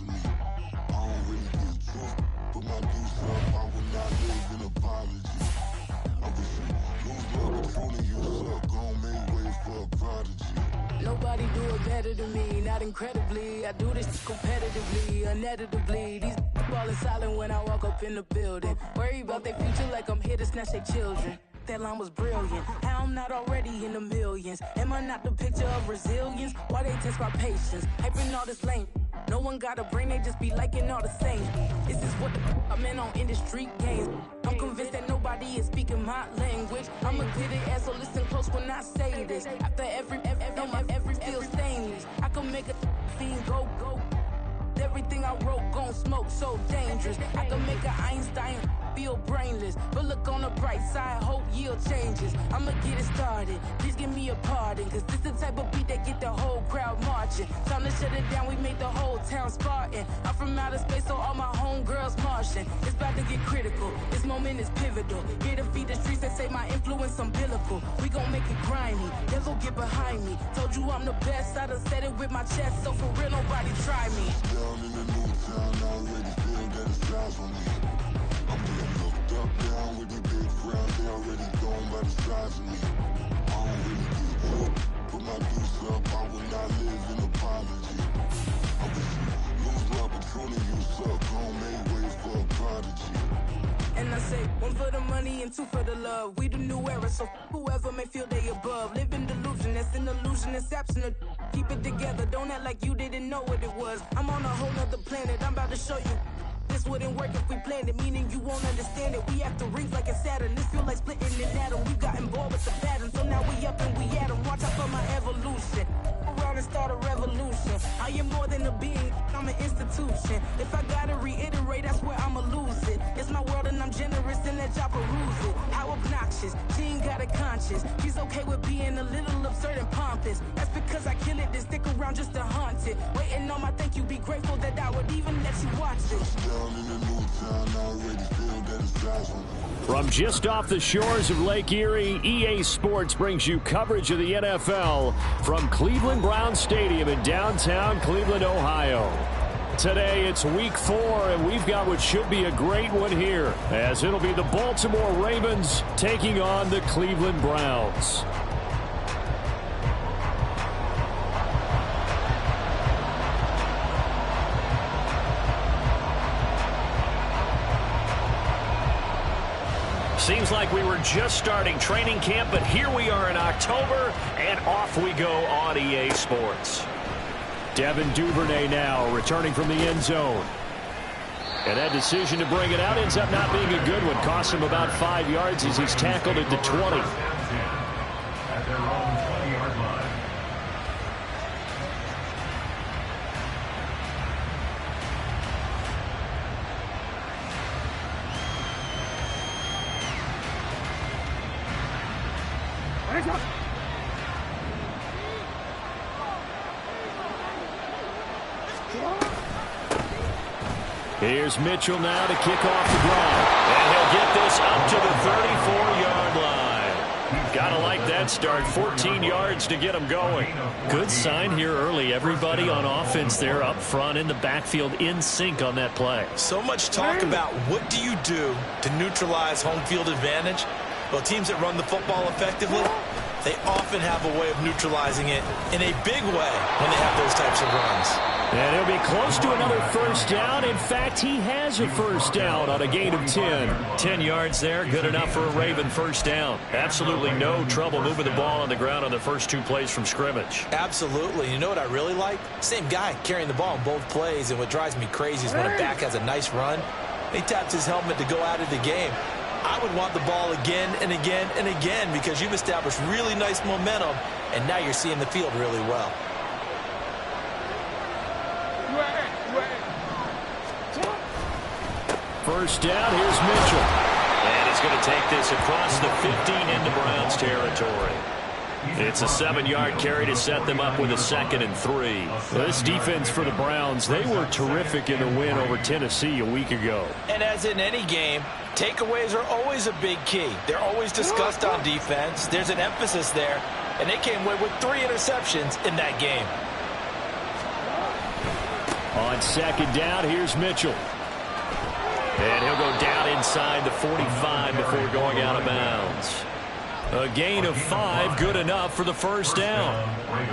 to me. I don't really get tough, but my deuce up, I will not live in apology. I wish you lose love, but truly you suck. Gon' make way for a prodigy. Nobody do it better than me, not incredibly. I do this competitively, uneditably. These ballin' silent when I walk up in the building. Worry about their future like I'm here to snatch their children. That line was brilliant. How I'm not already in the millions? Am I not the picture of resilience? Why they test my patience? Hyping all this lame. No one got a brain, they just be liking all the same. This is what the I'm in on industry games. I'm convinced that nobody is speaking my language. I'm a good ass, so listen close when I say this. After every feel stainless. I can make a fiend go. Everything I wrote gon' smoke, so dangerous. I can make an Einstein feel brainless. But look on the bright side, hope yield changes. I'ma get it started, please give me a pardon. Cause this the type of beat that get the whole crowd marching. Time to shut it down, we made the whole town Spartan. I'm from outer space, so all my homegirls Martian. It's about to get critical, this moment is pivotal. Here to feed the streets that say my influence umbilical. We gon' make it grimy, never get behind me. Told you I'm the best, I done said it with my chest. So for real, nobody try me. Down in the new town, I already feel that it's eyes on me. I'm getting looked up, down with the big crowd, they already gone by the size of me. I don't really get hooked, put my deuce up, I will not live in apology. I wish you lose love, but truly you suck, gon' make way for a prodigy. And I say, one for the money and two for the love. We the new era, so whoever may feel they above. Live in delusion, that's an illusion, it's absent. Keep it together, don't act like you didn't know what it was. I'm on a whole nother planet, I'm about to show you. This wouldn't work if we planned it, meaning you won't understand it. We have to rings like a Saturn, this feel like splitting an atom. We got involved with the pattern, so now we up and we at 'em. Watch out for my evolution, around and start a revolution. I am more than a being, I'm an institution. If I gotta reiterate, that's where I'ma lose it. It's my world and I'm generous and let y'all peruse it. How obnoxious, she ain't got a conscience. She's okay with being a little absurd and pompous. That's because I kill it, then stick around just to haunt it. Waiting on my thank you, be grateful that I would even let you watch it. Down in the new town, I already feel that it's eyes on me. From just off the shores of Lake Erie, EA Sports brings you coverage of the NFL from Cleveland Browns Stadium in downtown Cleveland, Ohio. Today it's week 4, and we've got what should be a great one here, as it'll be the Baltimore Ravens taking on the Cleveland Browns. Seems like we were just starting training camp, but here we are in October, and off we go on EA Sports. Devin Duvernay now returning from the end zone. And that decision to bring it out ends up not being a good one. Cost him about 5 yards as he's tackled at the 20. At their own 20-yard line. Here's Mitchell now to kick off the drive. And he'll get this up to the 34-yard line. Gotta like that start. 14 yards to get him going. Good sign here early. Everybody on offense there up front in the backfield in sync on that play. So much talk about what do you do to neutralize home field advantage. Well, teams that run the football effectively, they often have a way of neutralizing it in a big way when they have those types of runs. And he'll be close to another first down. In fact, he has a first down on a gain of 10. 10 yards there, good enough for a Raven first down. Absolutely no trouble moving the ball on the ground on the first 2 plays from scrimmage. Absolutely. You know what I really like? Same guy carrying the ball in both plays, and what drives me crazy is when a back has a nice run, he taps his helmet to go out of the game. I would want the ball again and again and again because you've established really nice momentum, and now you're seeing the field really well. First down, here's Mitchell. And he's going to take this across the 15 into Browns territory. It's a 7-yard carry to set them up with a 2nd and 3. Well, this defense for the Browns, they were terrific in the win over Tennessee a week ago. And as in any game, takeaways are always a big key. They're always discussed on defense. There's an emphasis there, and they came away with 3 interceptions in that game. On On second down, here's Mitchell. And he'll go down inside the 45 before going out of bounds. A gain of 5, good enough for the first down.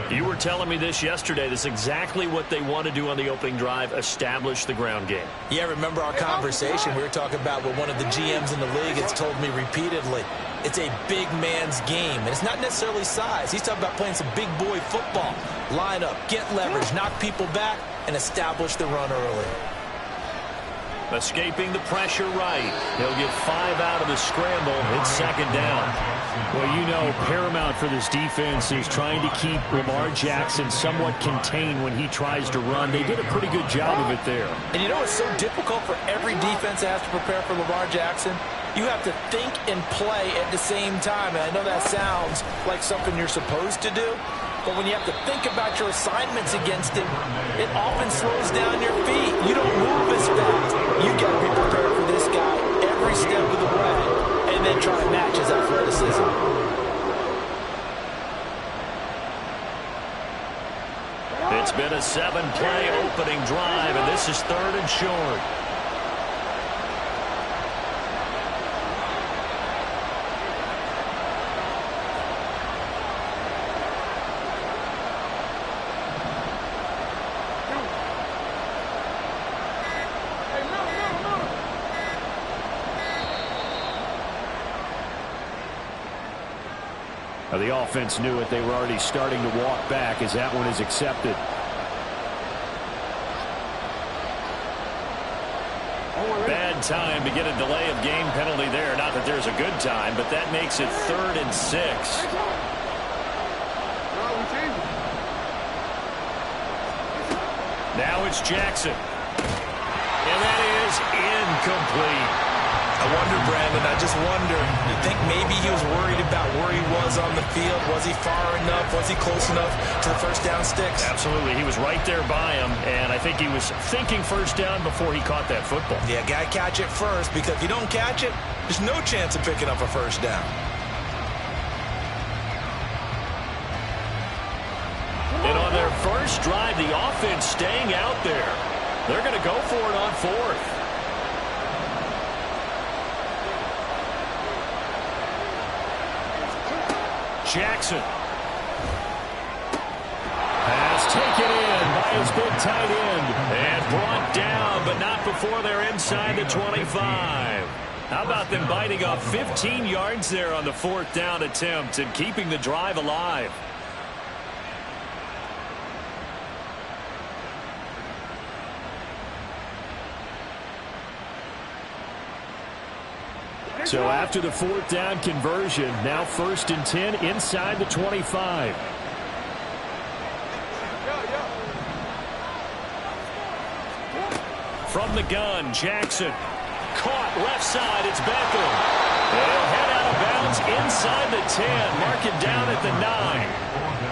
You were telling me this yesterday. This is exactly what they want to do on the opening drive, establish the ground game. Yeah, remember our conversation? We were talking about what one of the GMs in the league has told me repeatedly. It's a big man's game, and it's not necessarily size. He's talking about playing some big boy football. Line up, get leverage, knock people back, and establish the run early. Escaping the pressure right. He'll get 5 out of the scramble. It's second down. Well, you know, paramount for this defense is trying to keep Lamar Jackson somewhat contained when he tries to run. They did a pretty good job of it there. And you know it's so difficult for every defense that has to prepare for Lamar Jackson? You have to think and play at the same time. And I know that sounds like something you're supposed to do. But when you have to think about your assignments against him, it often slows down your feet. You don't move as fast. You got to be prepared for this guy every step of the way and then try to match his athleticism. It's been a 7-play opening drive, and this is 3rd and short. The offense knew it. They were already starting to walk back as that one is accepted. Bad time to get a delay of game penalty there. Not that there's a good time, but that makes it 3rd and 6. Now it's Jackson. And that is incomplete. I wonder, Brandon, I just wonder, you think maybe he was worried about where he was on the field? Was he far enough? Was he close enough to the first down sticks? Absolutely. He was right there by him, and I think he was thinking first down before he caught that football. Yeah, got to catch it first, because if you don't catch it, there's no chance of picking up a first down. And on their first drive, the offense staying out there. They're going to go for it on 4th. Jackson. Pass taken in by his big tight end. And brought down, but not before they're inside the 25. How about them biting off 15 yards there on the 4th down attempt and keeping the drive alive? So after the 4th down conversion, now 1st and 10 inside the 25. From the gun, Jackson. Caught left side, it's Beckham. They'll head out of bounds inside the 10. Mark it down at the 9.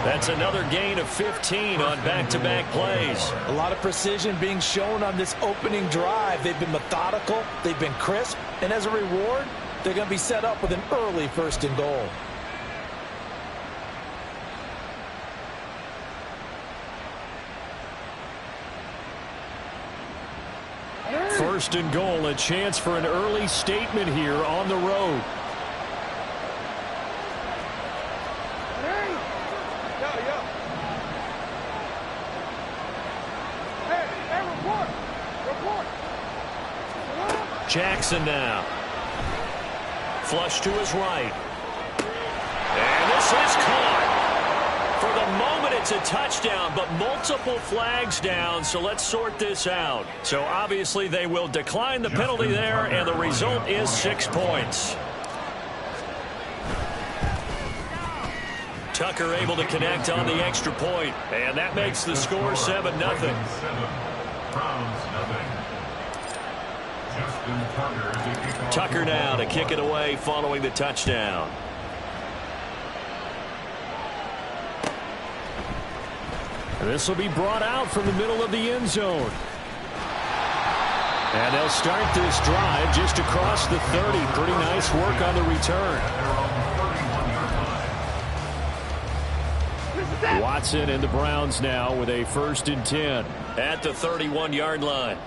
That's another gain of 15 on back-to-back plays. A lot of precision being shown on this opening drive. They've been methodical, they've been crisp, and as a reward, they're going to be set up with an early 1st and goal. First and goal, a chance for an early statement here on the road. Jackson now. Flush to his right. And this is caught. For the moment, it's a touchdown, but multiple flags down, so let's sort this out. So obviously they will decline the penalty there, and the result is 6 points. Tucker able to connect on the extra point, and that makes the score 7-0. Tucker now to kick it away following the touchdown. This will be brought out from the middle of the end zone. And they'll start this drive just across the 30. Pretty nice work on the return. Watson and the Browns now with a 1st and 10. At the 31-yard line.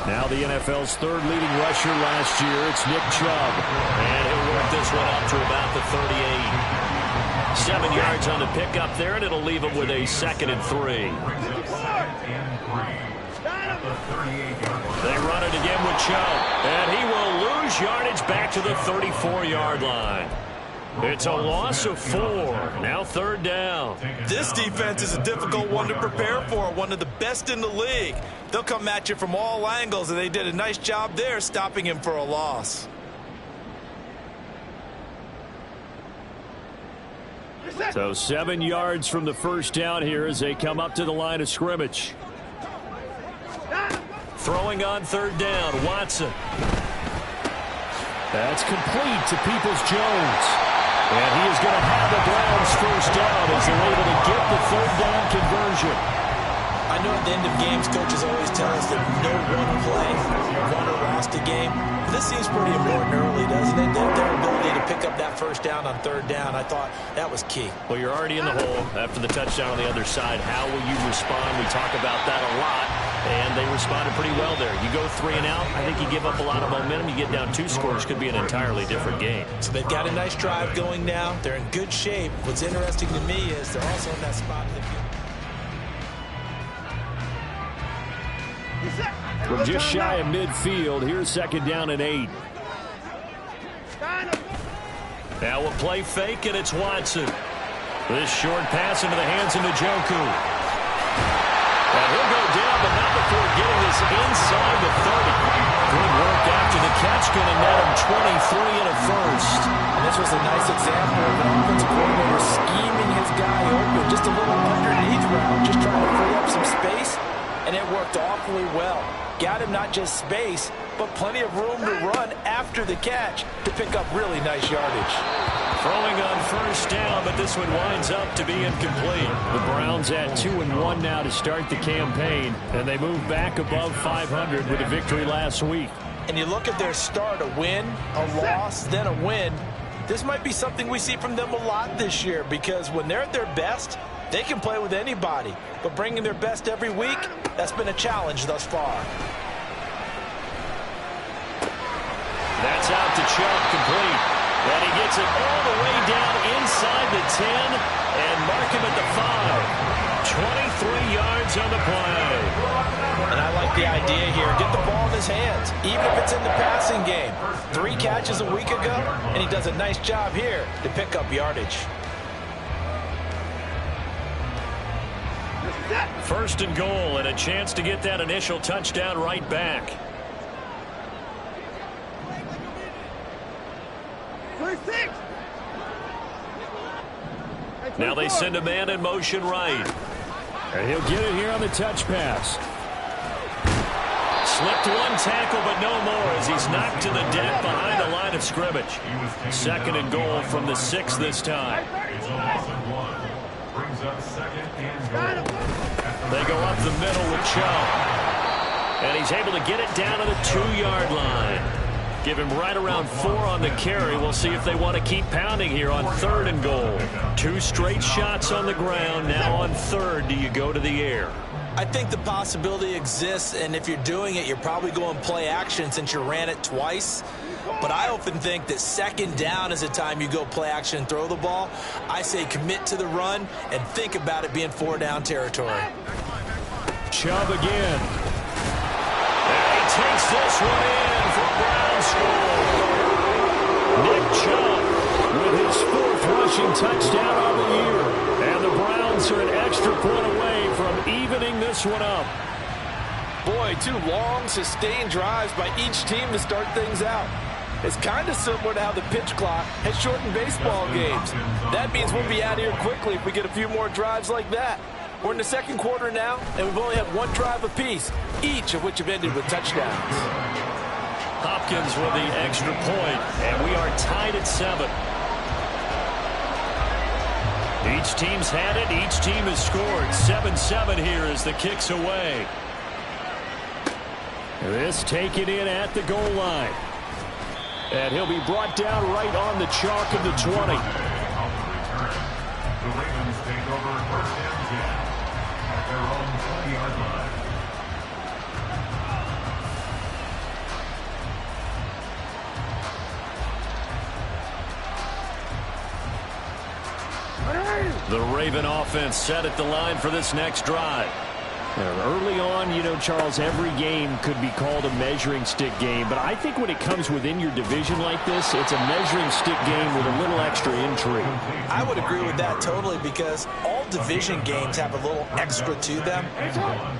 Now the NFL's 3rd leading rusher last year. It's Nick Chubb. And he'll work this one up to about the 38. 7 yards on the pickup there, and it'll leave him with a 2nd and 3. They run it again with Chubb. And he will lose yardage back to the 34-yard line. It's a loss of 4. Now 3rd down. This defense is a difficult one to prepare for. One of the best in the league. They'll come at you from all angles, and they did a nice job there stopping him for a loss. So 7 yards from the 1st down here as they come up to the line of scrimmage. Throwing on 3rd down, Watson. That's complete to Peoples-Jones. And he is going to have the Browns 1st down as they're able to get the 3rd down conversion. I know at the end of games, coaches always tell us that no one play won or lost a game. But this seems pretty important early, doesn't it? Their ability to pick up that 1st down on 3rd down, I thought that was key. Well, you're already in the hole after the touchdown on the other side. How will you respond? We talk about that a lot. And they responded pretty well there. You go 3 and out, I think you give up a lot of momentum. You get down 2 scores, could be an entirely different game. So they've got a nice drive going now. They're in good shape. What's interesting to me is they're also in that spot in the field. From just shy of midfield, here's 2nd down and 8. Now a play fake, and it's Watson. This short pass into the hands of Njoku. And he'll go down, but not before getting this inside the 30. Good work after the catch, going to net him 23 and a 1st. And this was a nice example of an offensive coordinator scheming his guy open. Just a little underneath route, just trying to free up some space. And it worked awfully well. Got him not just space, but plenty of room to run after the catch to pick up really nice yardage. Throwing on 1st down, but this one winds up to be incomplete. The Browns at 2-1 now to start the campaign, and they move back above 500 with a victory last week. And you look at their start, a win, a loss, then a win. This might be something we see from them a lot this year, because when they're at their best, they can play with anybody. But bringing their best every week, that's been a challenge thus far. That's out to Chubb, complete. And he gets it all the way down inside the 10 and mark him at the 5. 23 yards on the play. And I like the idea here. Get the ball in his hands, even if it's in the passing game. 3 catches a week ago, and he does a nice job here to pick up yardage. 1st and goal, and a chance to get that initial touchdown right back. Now they send a man in motion right. And he'll get it here on the touch pass. Slipped one tackle, but no more as he's knocked to the deck behind the line of scrimmage. 2nd and goal from the 6 this time. It's a loss of 1. Brings up 2nd and goal. They go up the middle with Chubb. And he's able to get it down to the 2-yard line. Give him right around 4 on the carry. We'll see if they want to keep pounding here on 3rd and goal. 2 straight shots on the ground. Now on 3rd, do you go to the air? I think the possibility exists, and if you're doing it, you're probably going play action since you ran it twice. But I often think that 2nd down is the time you go play action and throw the ball. I say commit to the run and think about it being 4-down territory. Chubb again. And he takes this one in for Brown score. Nick Chubb with his 4th rushing touchdown on the year. And the Browns are an extra point away from evening this one up. Boy, 2 long, sustained drives by each team to start things out. It's kind of similar to how the pitch clock has shortened baseball games. That means we'll be out of here quickly if we get a few more drives like that. We're in the 2nd quarter now, and we've only had 1 drive apiece, each of which have ended with touchdowns. Hopkins with the extra point, and we are tied at 7. Each team's had it. Each team has scored. 7-7 here as the kick's away. This taken in at the goal line. And he'll be brought down right on the chalk of the 20. Raven offense set at the line for this next drive. Early on, you know, Charles, every game could be called a measuring stick game. But I think when it comes within your division like this, it's a measuring stick game with a little extra intrigue. I would agree with that totally because all division games have a little extra to them.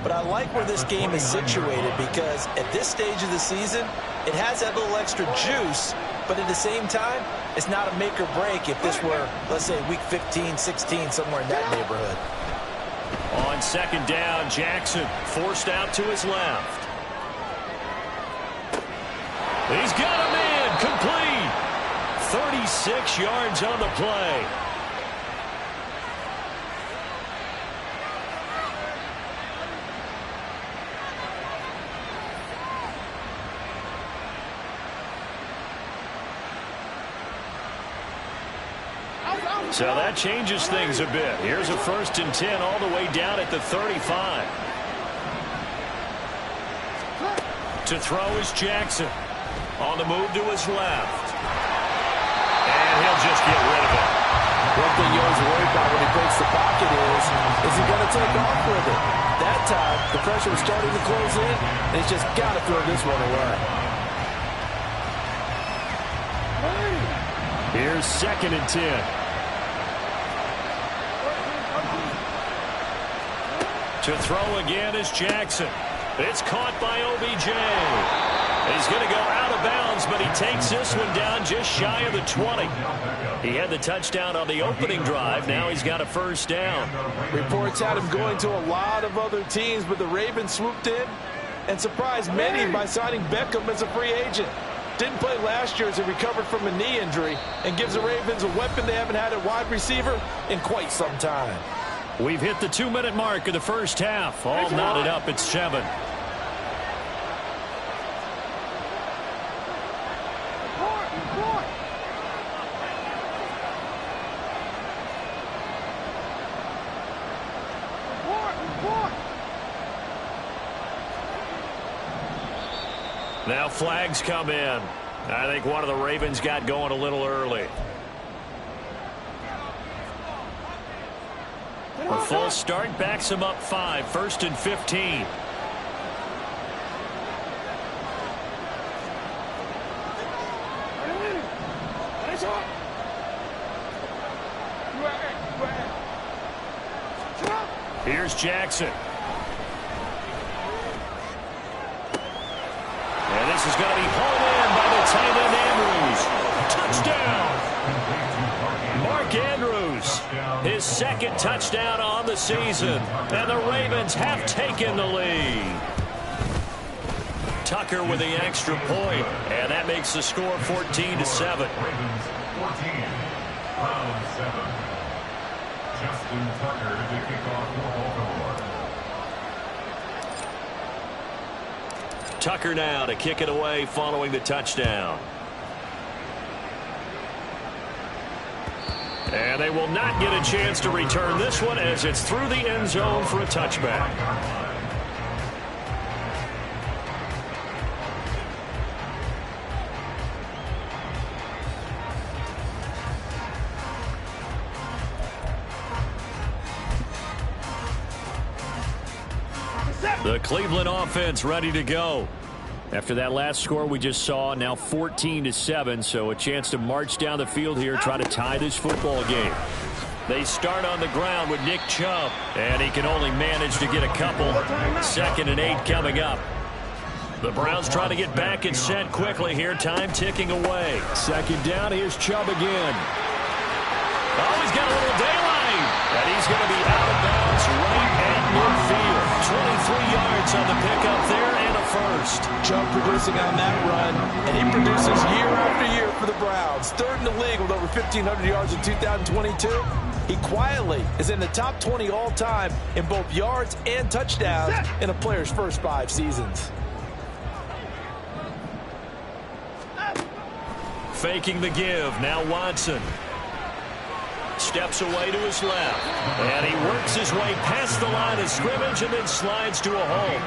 But I like where this game is situated because at this stage of the season, it has that little extra juice. But at the same time, it's not a make or break if this were, let's say, week 15, 16, somewhere in that neighborhood. On second down, Jackson forced out to his left. He's got a man complete. 36 yards on the play. So that changes things a bit. Here's a 1st and 10 all the way down at the 35. To throw is Jackson. On the move to his left. And he'll just get rid of it. One thing you always worry about when he breaks the pocket is he going to take off with it? That time, the pressure was starting to close in, and he's just got to throw this one away. Here's 2nd and 10. To throw again is Jackson. It's caught by OBJ. He's going to go out of bounds, but he takes this one down just shy of the 20. He had the touchdown on the opening drive. Now he's got a 1st down. Reports had him going to a lot of other teams, but the Ravens swooped in and surprised many by signing Beckham as a free agent. Didn't play last year as he recovered from a knee injury and gives the Ravens a weapon they haven't had at wide receiver in quite some time. We've hit the 2-minute mark of the first half. All knotted up at 7. Now flags come in. I think one of the Ravens got going a little early. A full start backs him up 5. 1st and 15. Here's Jackson. And this is going to be hauled in by the tight end Andrews. Touchdown! Mark Andrews, his 2nd touchdown on the season. And the Ravens have taken the lead. Tucker with the extra point, and that makes the score 14-7. Ravens 14, round 7. Justin Tucker to kick off for Baltimore. Tucker now to kick it away following the touchdown. And they will not get a chance to return this one as it's through the end zone for a touchback. The Cleveland offense ready to go. After that last score we just saw, now 14-7, so a chance to march down the field here, try to tie this football game. They start on the ground with Nick Chubb, and he can only manage to get a couple. 2nd and 8 coming up. The Browns try to get back and set quickly here, time ticking away. 2nd down, here's Chubb again. Oh, he's got a little daylight, and he's going to be out of bounds right at midfield. 23 yards on the pickup there and a 1st. Chubb producing on that run, and he produces year after year for the Browns. 3rd in the league with over 1,500 yards in 2022. He quietly is in the top 20 all-time in both yards and touchdowns in a player's first 5 seasons. Faking the give, now Watson. Steps away to his left. And he works his way past the line of scrimmage and then slides to a hole.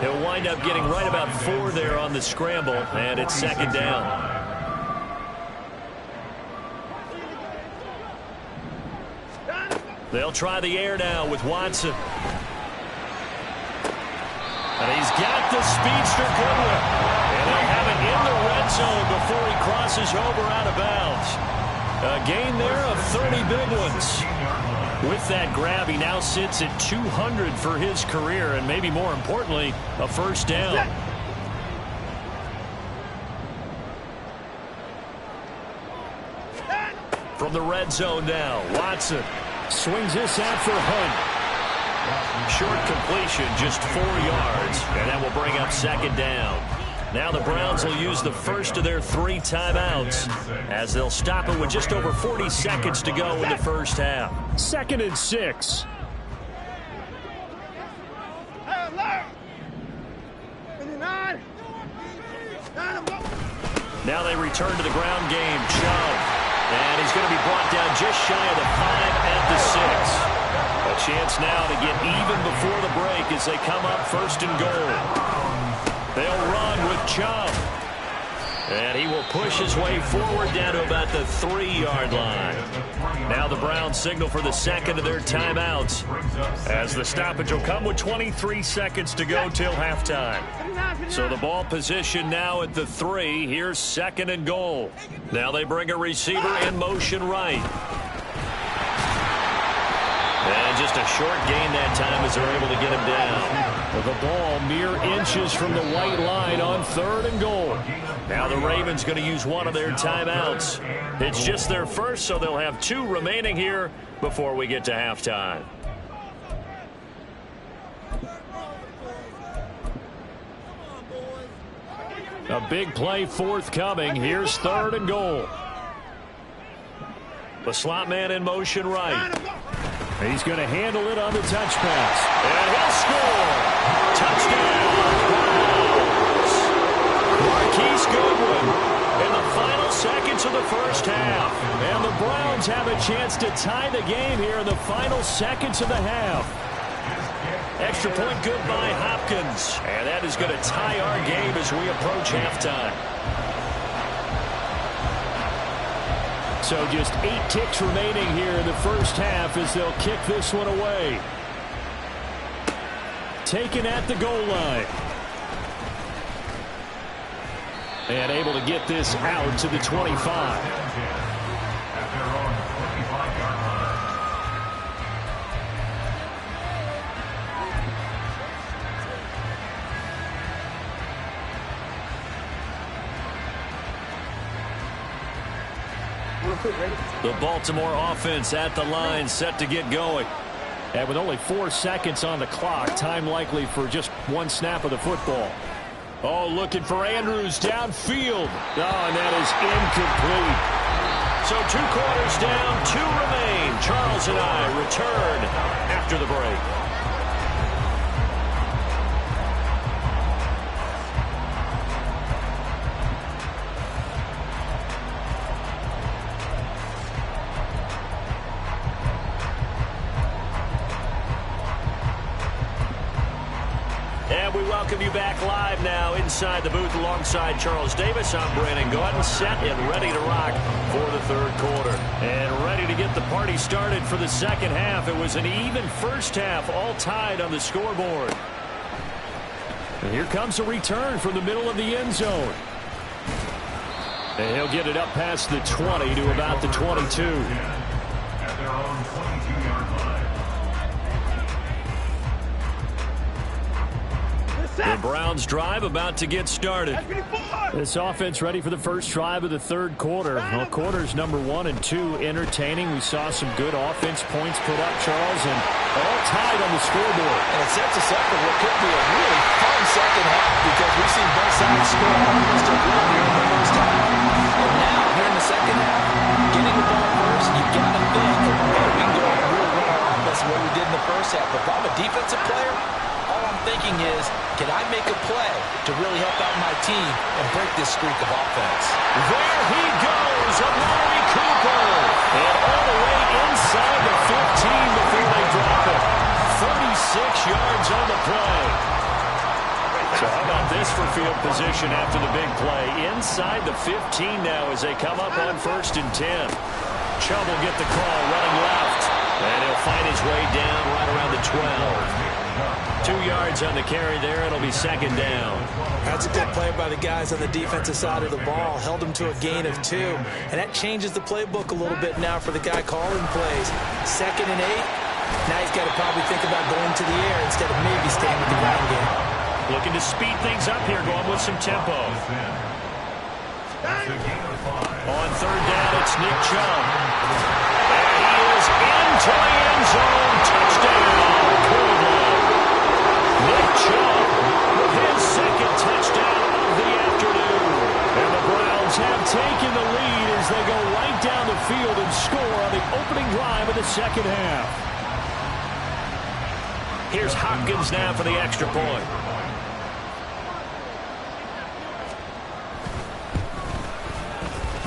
He'll wind up getting right about 4 there on the scramble, and it's 2nd down. They'll try the air now with Watson. And he's got the speedster Goodwin. And they'll have it in the red zone before he crosses over out of bounds. A gain there of 30 big ones. With that grab, he now sits at 200 for his career, and maybe more importantly, a first down. From the red zone now, Watson swings this out for Hunt. Short completion, just 4 yards, and that will bring up second down. Now the Browns will use the first of their 3 timeouts as they'll stop it with just over 40 seconds to go in the first half. 2nd and 6. Now they return to the ground game. Chubb. And he's going to be brought down just shy of the 5 at the 6. A chance now to get even before the break as they come up 1st and goal. They'll run with Chubb. And he will push his way forward down to about the 3-yard line. Now the Browns signal for the second of their timeouts as the stoppage will come with 23 seconds to go till halftime. So the ball position now at the 3. Here's 2nd and goal. Now they bring a receiver in motion right. And just a short gain that time as they're able to get him down. The ball mere inches from the white line on 3rd and goal. Now the Ravens going to use one of their timeouts. It's just their first, so they'll have 2 remaining here before we get to halftime. A big play forthcoming. Here's 3rd and goal. The slot man in motion right. He's going to handle it on the touch pass. And he'll score. Touchdown, Browns. Marquise Goodwin in the final seconds of the first half. And the Browns have a chance to tie the game here in the final seconds of the half. Extra point good by Hopkins. And that is going to tie our game as we approach halftime. So just 8 ticks remaining here in the first half as they'll kick this one away. Taken at the goal line. And able to get this out to the 25. The Baltimore offense at the line, set to get going. And with only 4 seconds on the clock, time likely for just 1 snap of the football. Oh, looking for Andrews downfield. Oh, and that is incomplete. So 2 quarters down, 2 remain. Charles and I return after the break. Welcome you back live now inside the booth alongside Charles Davis. I'm Brandon Gaudin, set and ready to rock for the 3rd quarter. And ready to get the party started for the second half. It was an even first half, all tied on the scoreboard. And here comes a return from the middle of the end zone. And he'll get it up past the 20 to about the 22. At their own 22-yard line. The Browns drive about to get started. This offense ready for the first drive of the 3rd quarter. Well, quarters number 1 and 2 entertaining. We saw some good offense points put up, Charles, and all tied on the scoreboard. And it sets us up for what could be a really fun second half because we've seen both sides score almost a goal here in the first half. And now, here in the second half, getting the ball first, you've got to think, hey, we can go out and really run our offense the way we did in the first half. But if I'm a defensive player, all I'm thinking is, can I make a play to really help out my team and break this streak of offense? There he goes, Amari Cooper. And all the way inside the 15 before they drop it. 36 yards on the play. So how about this for field position after the big play? Inside the 15 now as they come up on 1st and 10. Chubb will get the call running left. And he'll fight his way down right around the 12. 2 yards on the carry there. It'll be second down. That's a good play by the guys on the defensive side of the ball. Held him to a gain of 2. And that changes the playbook a little bit now for the guy calling plays. 2nd and 8. Now he's got to probably think about going to the air instead of maybe staying with the ground game. Looking to speed things up here, going with some tempo. On 3rd down, it's Nick Chubb. And he is into the end zone. Touchdown, Cleveland. Nick Chubb with his 2nd touchdown of the afternoon. And the Browns have taken the lead as they go right down the field and score on the opening drive of the second half. Here's Hopkins now for the extra point.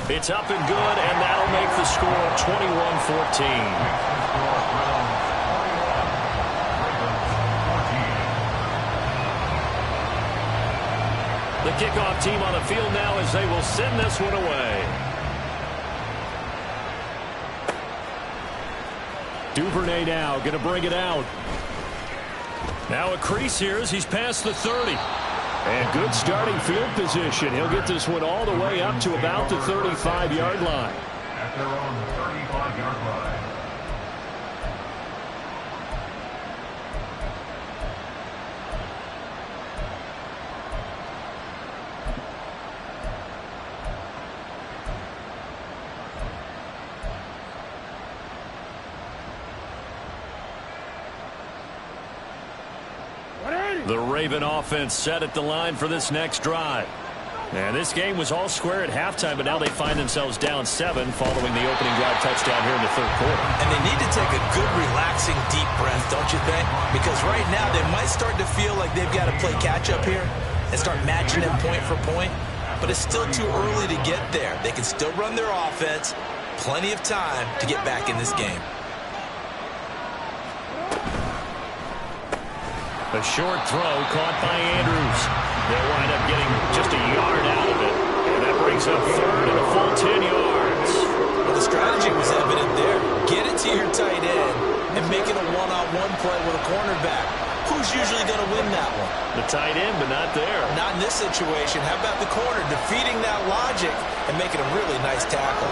It's up and good, and that'll make the score 21-14. The kickoff team on the field now as they will send this one away. Duvernay now going to bring it out. Now a crease here as he's past the 30. And good starting field position. He'll get this one all the way up to about the 35-yard line. At their own 35-yard line. The Raven offense set at the line for this next drive. And this game was all square at halftime, but now they find themselves down 7 following the opening drive touchdown here in the 3rd quarter. And they need to take a good, relaxing, deep breath, don't you think? Because right now they might start to feel like they've got to play catch-up here and start matching them point for point. But it's still too early to get there. They can still run their offense. Plenty of time to get back in this game. A short throw caught by Andrews. They'll wind up getting just a yard out of it. And that brings up 3rd and a full 10 yards. Well, the strategy was evident there. Get it to your tight end and make it a one-on-one play with a cornerback. Who's usually going to win that one? The tight end, but not there. Not in this situation. How about the corner defeating that logic and making a really nice tackle?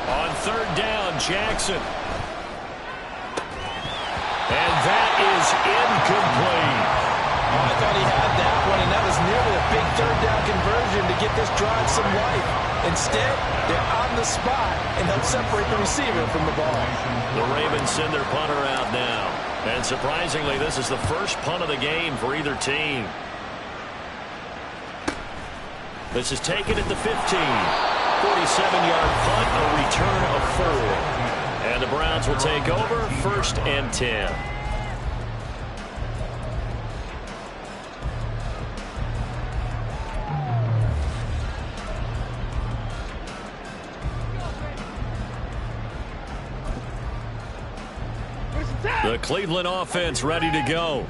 On 3rd down, Jackson. And that is incomplete. Oh, I thought he had that one, and that was nearly a big 3rd down conversion to get this drive some life. Instead, they're on the spot and help separate the receiver from the ball. The Ravens send their punter out now. And surprisingly, this is the first punt of the game for either team. This is taken at the 15. 47-yard punt, a return of 4. And the Browns will take over, 1st and 10. The Cleveland offense ready to go.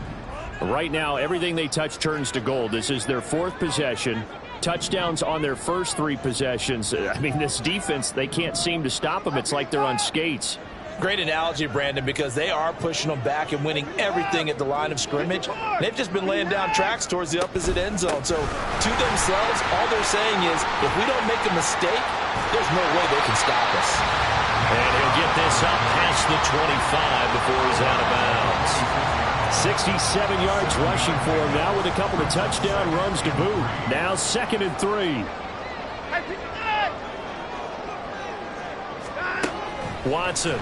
Right now, everything they touch turns to gold. This is their 4th possession. Touchdowns on their first 3 possessions. I mean, this defense, they can't seem to stop them. It's like they're on skates. Great analogy, Brandon, because they are pushing them back and winning everything at the line of scrimmage. They've just been laying down tracks towards the opposite end zone. So to themselves, all they're saying is, if we don't make a mistake, there's no way they can stop us. And he'll get this up past the 25 before he's out of bounds. 67 yards rushing for him now with a couple of touchdown runs to boot. Now 2nd and 3. Watson.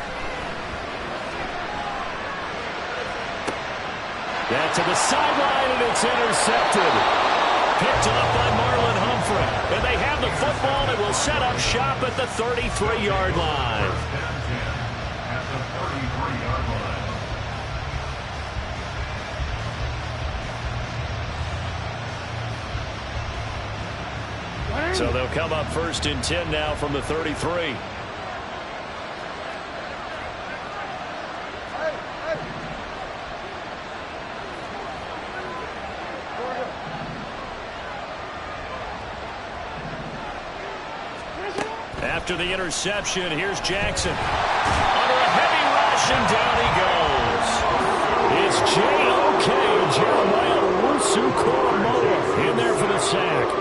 That to the sideline, and it's intercepted. Picked up by Marlon Humphrey. And they have the football and will set up shop at the 33-yard line. At the 33-yard line. So they'll come up 1st and 10 now from the 33. after the interception. Here's Jackson. Under a heavy rush, and down he goes. It's J.O.K. Jeremiah Owusu-Koramoah in there for the sack.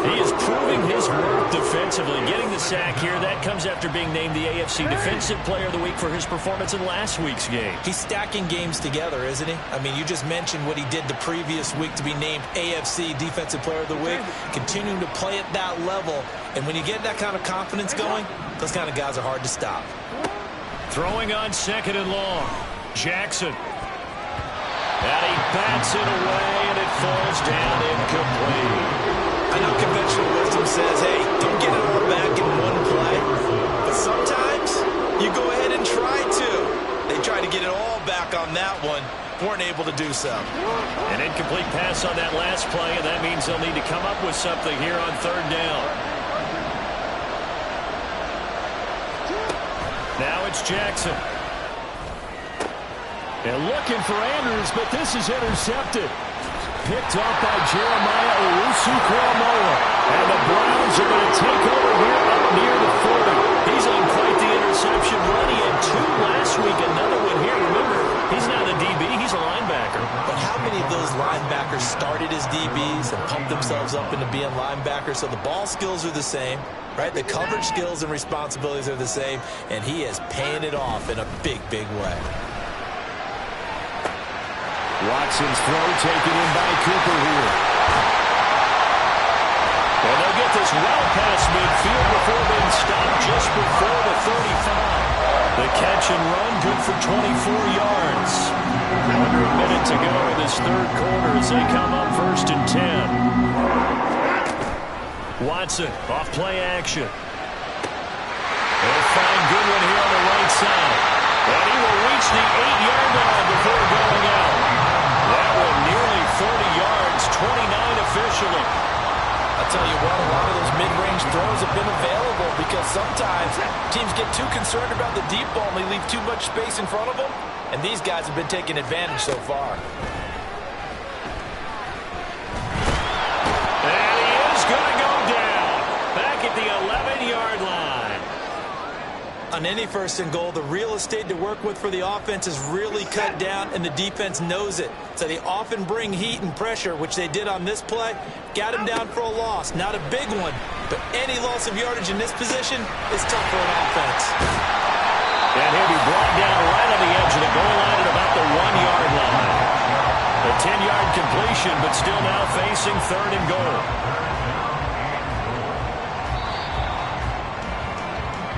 He is proving his worth defensively. Getting the sack here, that comes after being named the AFC Defensive Player of the Week for his performance in last week's game. He's stacking games together, isn't he? I mean, you just mentioned what he did the previous week to be named AFC Defensive Player of the Week. Continuing to play at that level. And when you get that kind of confidence going, those kind of guys are hard to stop. Throwing on 2nd and long. Jackson. And he bats it away, and it falls down incomplete. I know conventional wisdom says, hey, don't get it all back in one play. But sometimes you go ahead and try to. They tried to get it all back on that one. Weren't able to do so. An incomplete pass on that last play, and that means they'll need to come up with something here on 3rd down. Now it's Jackson. And looking for Andrews, but this is intercepted. Picked up by Jeremiah Owusu-Koramoah. And the Browns are going to take over here up near the 40. He's on quite the interception run. He had 2 last week, another one here. Remember, he's not a DB, he's a linebacker. But how many of those linebackers started as DBs and pumped themselves up into being linebackers? So the ball skills are the same, right? The coverage skills and responsibilities are the same, and he is paying it off in a big, big way. Watson's throw taken in by Cooper here. And they'll get this well past midfield before being stopped just before the 35. The catch and run good for 24 yards. Under a minute to go in this 3rd quarter as they come up 1st and 10. Watson off play action. They'll find Goodwin here on the right side. And he will reach the 8-yard line before going out. That one nearly 40 yards, 29 officially. I'll tell you what, a lot of those mid-range throws have been available because sometimes teams get too concerned about the deep ball and they leave too much space in front of them, and these guys have been taking advantage so far. And he is going to go down, back at the 11-yard line. On any 1st and goal, the real estate to work with for the offense is really cut down, and the defense knows it. So they often bring heat and pressure, which they did on this play. Got him down for a loss. Not a big one, but any loss of yardage in this position is tough for an offense. And he'll be brought down right on the edge of the goal line at about the 1-yard line. A 10-yard completion, but still now facing 3rd and goal.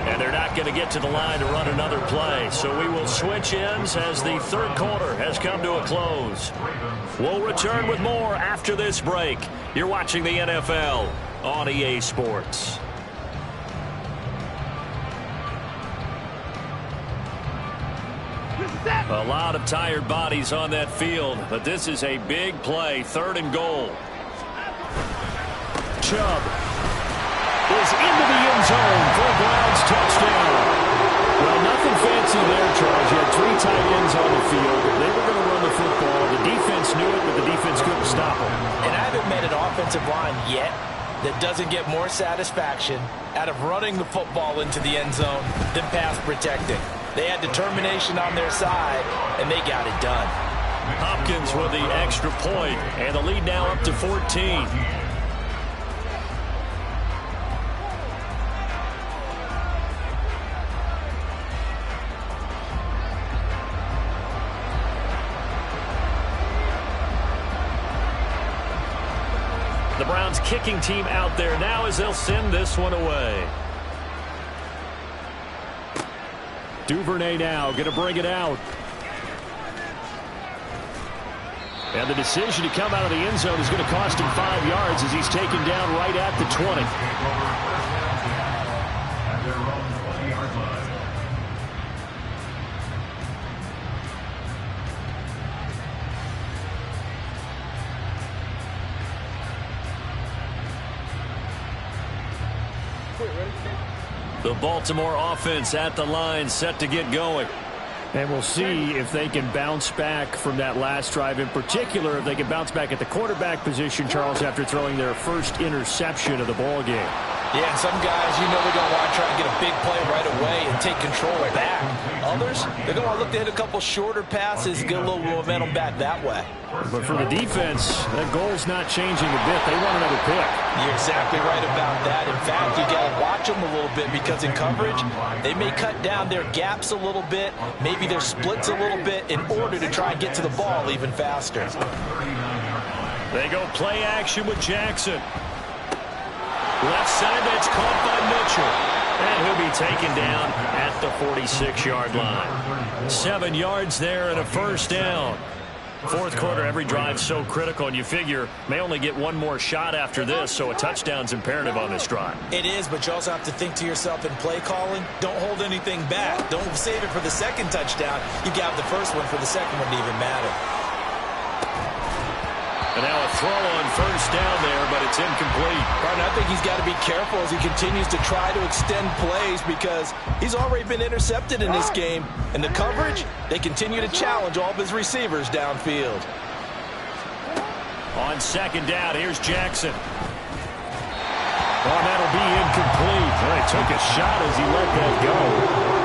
And they're not going to get to the line to run another play. So we will switch ends as the 3rd quarter has come to a close. We'll return with more after this break. You're watching the NFL on EA Sports. A lot of tired bodies on that field, but this is a big play. 3rd and goal. Chubb is into the end zone for a Browns touchdown. Well, nothing fancy there, Charles. You had 3 tight ends on the field. They were going to run the football. The defense knew it, but the defense couldn't stop them. And I haven't met an offensive line yet that doesn't get more satisfaction out of running the football into the end zone than pass protecting. They had determination on their side, and they got it done. Hopkins with the extra point, and the lead now up to 14. The Browns kicking team out there now as they'll send this one away. Duvernay now going to bring it out. And the decision to come out of the end zone is going to cost him 5 yards as he's taken down right at the 20. At their own 20-yard line. The Baltimore offense at the line, set to get going. And we'll see if they can bounce back from that last drive. In particular, if they can bounce back at the quarterback position, Charles, after throwing their first interception of the ball game. Yeah, some guys, you know they're going to want to try and get a big play right away and take control back. Others, they're going to look to hit a couple shorter passes and get a little momentum back that way. But for the defense, that goal's not changing a bit. They want another pick. You're exactly right about that. In fact, you got to watch them a little bit because in coverage, they may cut down their gaps a little bit, maybe their splits a little bit in order to try and get to the ball even faster. They go play action with Jackson. Left side, that's caught by Mitchell. And he'll be taken down at the 46-yard line. 7 yards there and a first down. Fourth quarter, every drive so critical, and you figure may only get one more shot after this, so a touchdown's imperative on this drive. It is, but you also have to think to yourself in play calling, don't hold anything back. Don't save it for the second touchdown. You got the first one for the second one to even matter. And now a throw on first down there, but it's incomplete. Partner, I think he's got to be careful as he continues to try to extend plays because he's already been intercepted in this game. And the coverage, they continue to challenge all of his receivers downfield. On second down, here's Jackson. Oh, that'll be incomplete. Well, he took a shot as he let that go.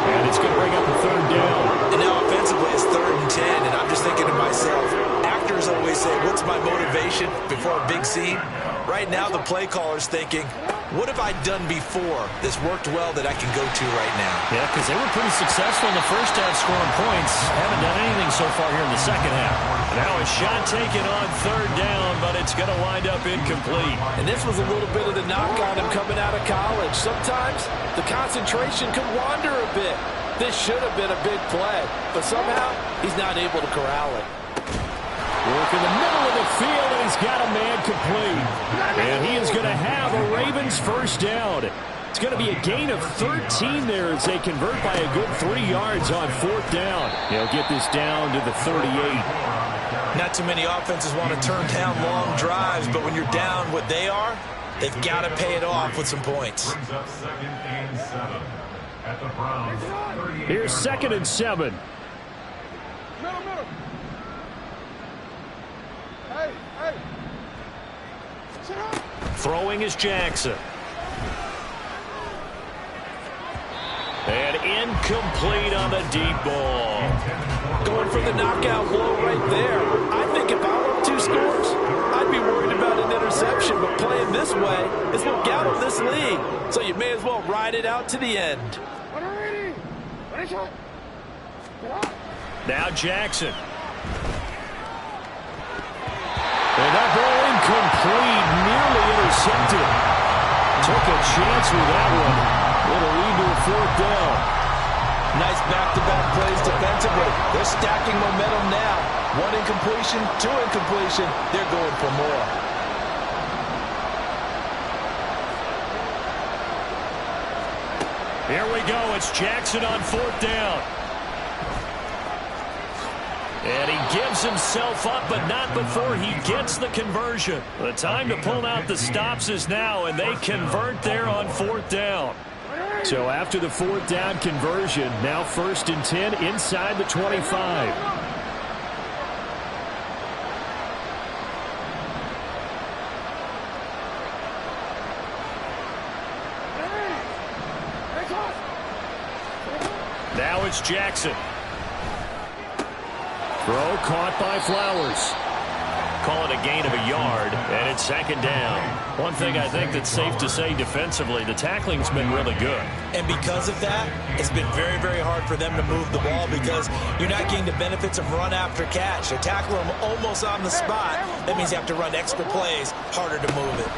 And it's going to bring up a third down. And now offensively it's 3rd and 10, and I'm just thinking to myself, actors always say, what's my motivation before a big scene? Right now the play caller's thinking, what have I done before that's worked well that I can go to right now? Yeah, because they were pretty successful in the first half scoring points. Haven't done anything so far here in the second half. Now a shot taken on third down, but it's going to wind up incomplete. And this was a little bit of the knock on him coming out of college. Sometimes the concentration could wander a bit. This should have been a big play, but somehow he's not able to corral it. Work in the middle of the field, and he's got a man complete. And he is going to have a Ravens first down. It's going to be a gain of 13 there as they convert by a good 3 yards on fourth down. They'll get this down to the 38. Not too many offenses want to turn down long drives, but when you're down what they are, they've got to pay it off with some points. Here's 2nd and 7. Throwing is Jackson. And incomplete on the deep ball. Going for the knockout blow right there. I think if I were 2 scores, I'd be worried about an interception, but playing this way is what got him this lead. So you may as well ride it out to the end. Now Jackson. And that ball incomplete, nearly intercepted. Took a chance with that one. It'll lead to a fourth down. Nice back-to-back plays defensively. They're stacking momentum now. 1 incompletion, 2 incompletion. They're going for more. Here we go. It's Jackson on fourth down. And he gives himself up, but not before he gets the conversion. The time to pull out the stops is now, and they convert there on fourth down. So after the fourth down conversion, now 1st and 10 inside the 25. Now it's Jackson. Throw caught by Flowers. Call it a gain of a yard, and it's 2nd down. One thing I think that's safe to say defensively, the tackling's been really good. And because of that, it's been very, very hard for them to move the ball because you're not getting the benefits of run after catch. They tackle them almost on the spot. That means you have to run extra plays, harder to move it.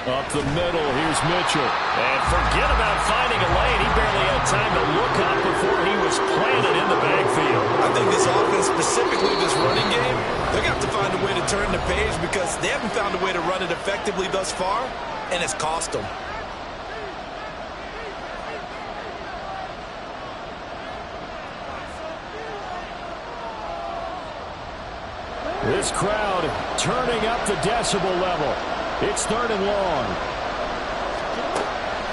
Up the middle, here's Mitchell. And forget about finding a lane. He barely had time to look up before he was planted in the backfield. I think this offense, specifically this running game, they're going to have to find a way to turn the page because they haven't found a way to run it effectively thus far, and it's cost them. This crowd turning up the decibel level. It's 3rd and long.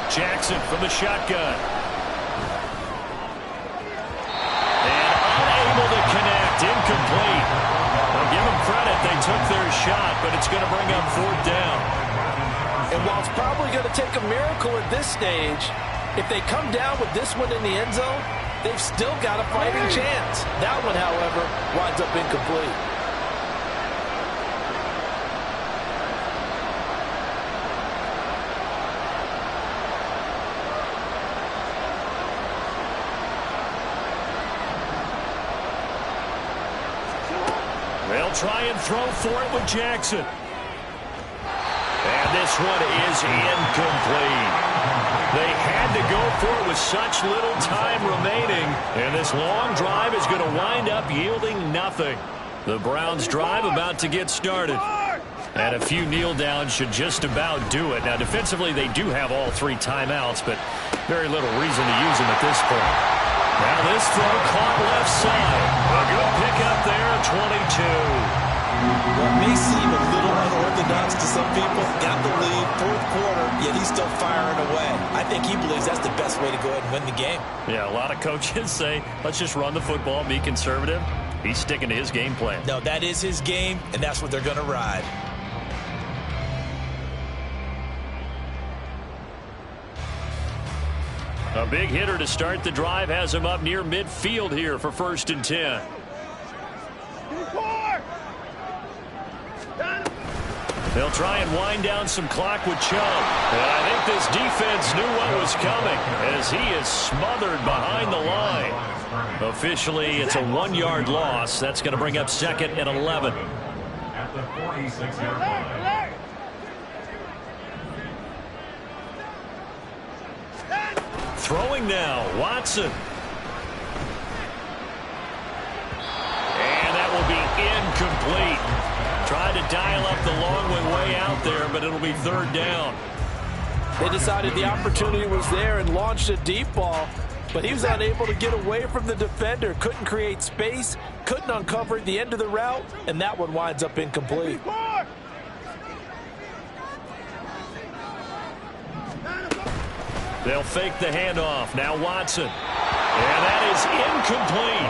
Jackson from the shotgun. And unable to connect. Incomplete. I'll give them credit. They took their shot, but it's going to bring up fourth down. And while it's probably going to take a miracle at this stage, if they come down with this one in the end zone, they've still got a fighting chance. That one, however, winds up incomplete. They'll try and throw for it with Jackson. And this one is incomplete. They had to go for it with such little time remaining, and this long drive is going to wind up yielding nothing. The Browns' drive about to get started. And a few kneel downs should just about do it. Now, defensively, they do have all 3 timeouts, but very little reason to use them at this point. Now this throw caught left side. A good pickup there, 22. What may seem a little unorthodox to some people, got the lead, 4th quarter, yet he's still firing away. I think he believes that's the best way to go ahead and win the game. Yeah, a lot of coaches say, let's just run the football, be conservative. He's sticking to his game plan. No, that is his game, and that's what they're going to ride. A big hitter to start the drive has him up near midfield here for 1st and 10. They'll try and wind down some clock with Chubb. And I think this defense knew what was coming as he is smothered behind the line. Officially, it's a 1-yard loss. That's going to bring up 2nd and 11. At the 46-yard line. Throwing now, Watson. And that will be incomplete. Tried to dial up the long one way out there, but it'll be 3rd down. They decided the opportunity was there and launched a deep ball, but he was unable to get away from the defender, couldn't create space, couldn't uncover the end of the route, and that one winds up incomplete. They'll fake the handoff. Now Watson. And that is incomplete.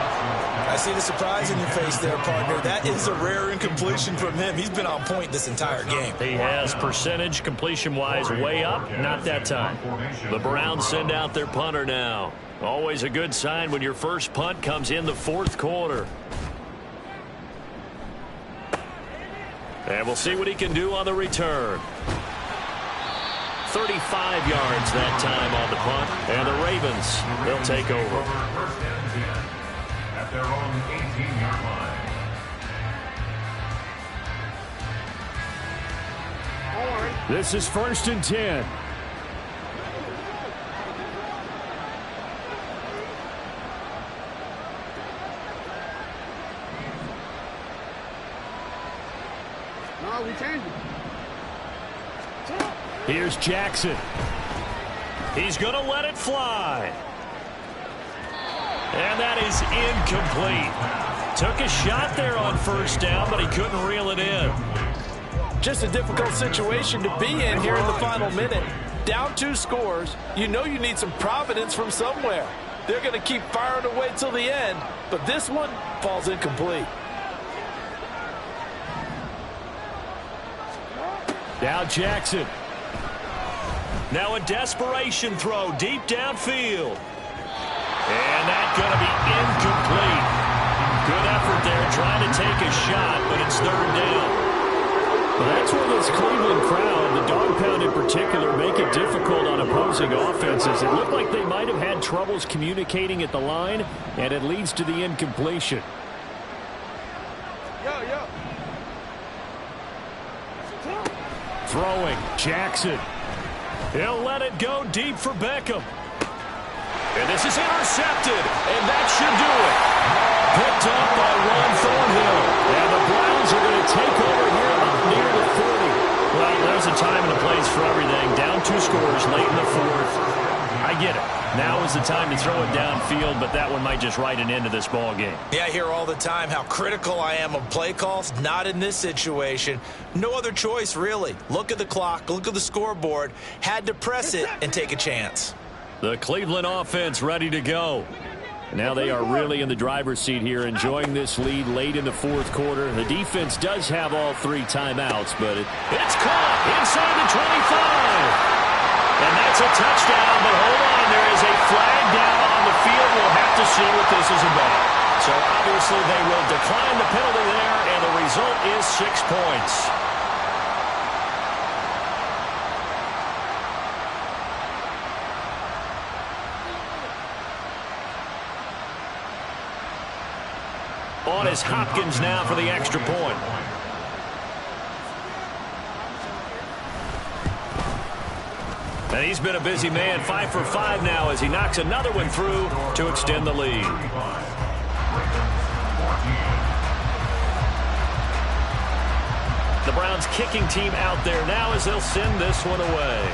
I see the surprise in your face there, partner. That is a rare incompletion from him. He's been on point this entire game. He has percentage completion-wise way up. Not that time. The Browns send out their punter now. Always a good sign when your first punt comes in the 4th quarter. And we'll see what he can do on the return. 35 yards that time on the punt. And the Ravens, they'll take over. First and 10 at their own 18-yard line. This is 1st and 10. No, we changed it. Here's Jackson. He's going to let it fly. And that is incomplete. Took a shot there on 1st down, but he couldn't reel it in. Just a difficult situation to be in here in the final minute. Down 2 scores. You know you need some providence from somewhere. They're going to keep firing away till the end, but this one falls incomplete. Now Jackson. Now a desperation throw deep downfield. And that's going to be incomplete. Good effort there trying to take a shot, but it's 3rd down. Well, that's where this Cleveland crowd, the dog pound in particular, make it difficult on opposing offenses. It looked like they might have had troubles communicating at the line, and it leads to the incompletion. Throwing, Jackson. He'll let it go deep for Beckham. And this is intercepted, and that should do it. Picked up by Ron Thornhill. And the Browns are going to take over here up near the 40. Well, there's a time and a place for everything. Down 2 scores late in the 4th. I get it. Now is the time to throw it downfield, but that one might just write an end to this ball game. Yeah, I hear all the time how critical I am of play calls. Not in this situation. No other choice, really. Look at the clock, look at the scoreboard. Had to press it and take a chance. The Cleveland offense ready to go. Now they are really in the driver's seat here, enjoying this lead late in the fourth quarter. The defense does have all 3 timeouts, but it's caught inside the 25. And that's a touchdown, but hold on, there is a flag down on the field. We'll have to see what this is about. So obviously they will decline the penalty there, and the result is 6 points. On is Hopkins now for the extra point. And he's been a busy man, 5 for 5 now as he knocks another one through to extend the lead. The Browns kicking team out there now as they'll send this one away.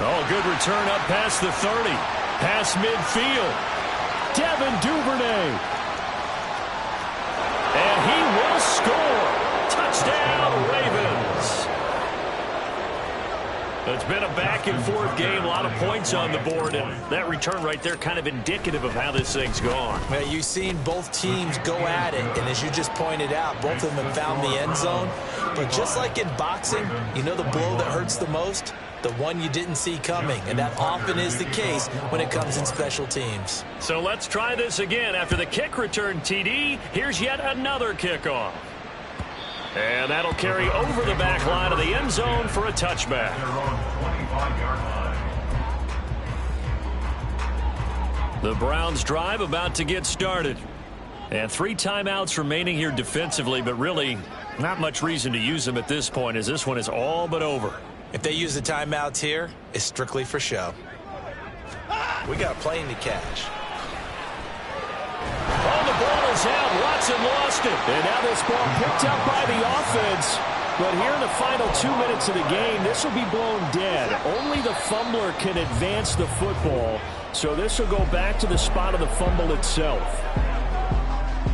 Oh, good return up past the 30. Past midfield. Devin Duvernay. And he will score. Touchdown, Ravens. It's been a back-and-forth game. A lot of points on the board. And that return right there kind of indicative of how this thing's gone. Well, you've seen both teams go at it. And as you just pointed out, both of them have found the end zone. But just like in boxing, you know the blow that hurts the most? The one you didn't see coming, and that often is the case when it comes in special teams. So let's try this again. After the kick return, TD, here's yet another kickoff. And that'll carry over the back line of the end zone for a touchback. The Browns drive about to get started. And 3 timeouts remaining here defensively, but really not much reason to use them at this point as this one is all but over. If they use the timeouts here, it's strictly for show. We got a plane to catch. Oh, the ball is out. Watson lost it. And now this ball picked up by the offense. But here in the final 2 minutes of the game, this will be blown dead. Only the fumbler can advance the football. So this will go back to the spot of the fumble itself.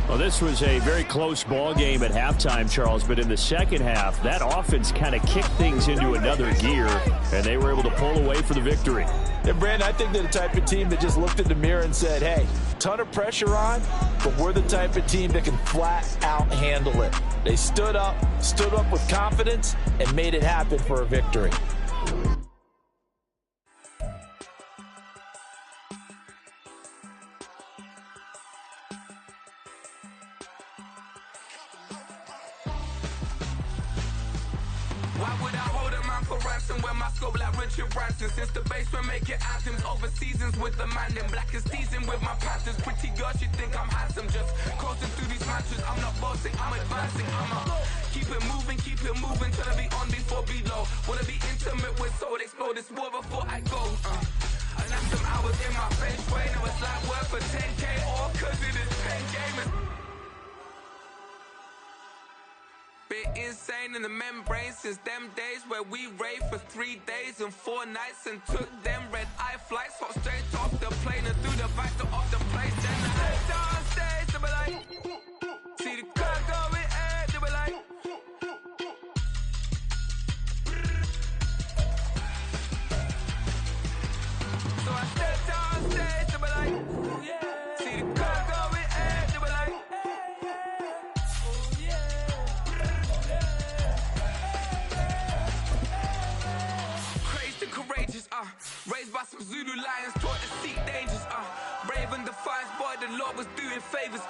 Well, this was a very close ball game at halftime, Charles, but in the second half, that offense kind of kicked things into another gear, and they were able to pull away for the victory. And, Brandon, I think they're the type of team that just looked in the mirror and said, hey, ton of pressure on, but we're the type of team that can flat out handle it. They stood up with confidence, and made it happen for a victory. Why would I hold a man for ransom when my scope like Richard Branson? Since the basement making anthems over seasons with the man in black is teasing with my Panthers. Pretty girl, she think I'm handsome. Just coasting through these matches. I'm not bossing, I'm advancing. Keep it moving till I be on before below. Wanna be intimate with soul, explode this war before I go. And that's some hours in my bench way. Now it's like work for 10K all cause it is pen game. Bit insane in the membrane since them days where we raved for 3 days and 4 nights and took them red-eye flights, hot straight off the plane and through the back door of the place. Then I stepped on stage, they were like, see the crowd going air, they were like, so I stepped on stage, they were like, see the crowd going air, they were like, courageous, raised by some Zulu lions, taught to seek dangers, brave and defiant, boy, the Lord was doing favors,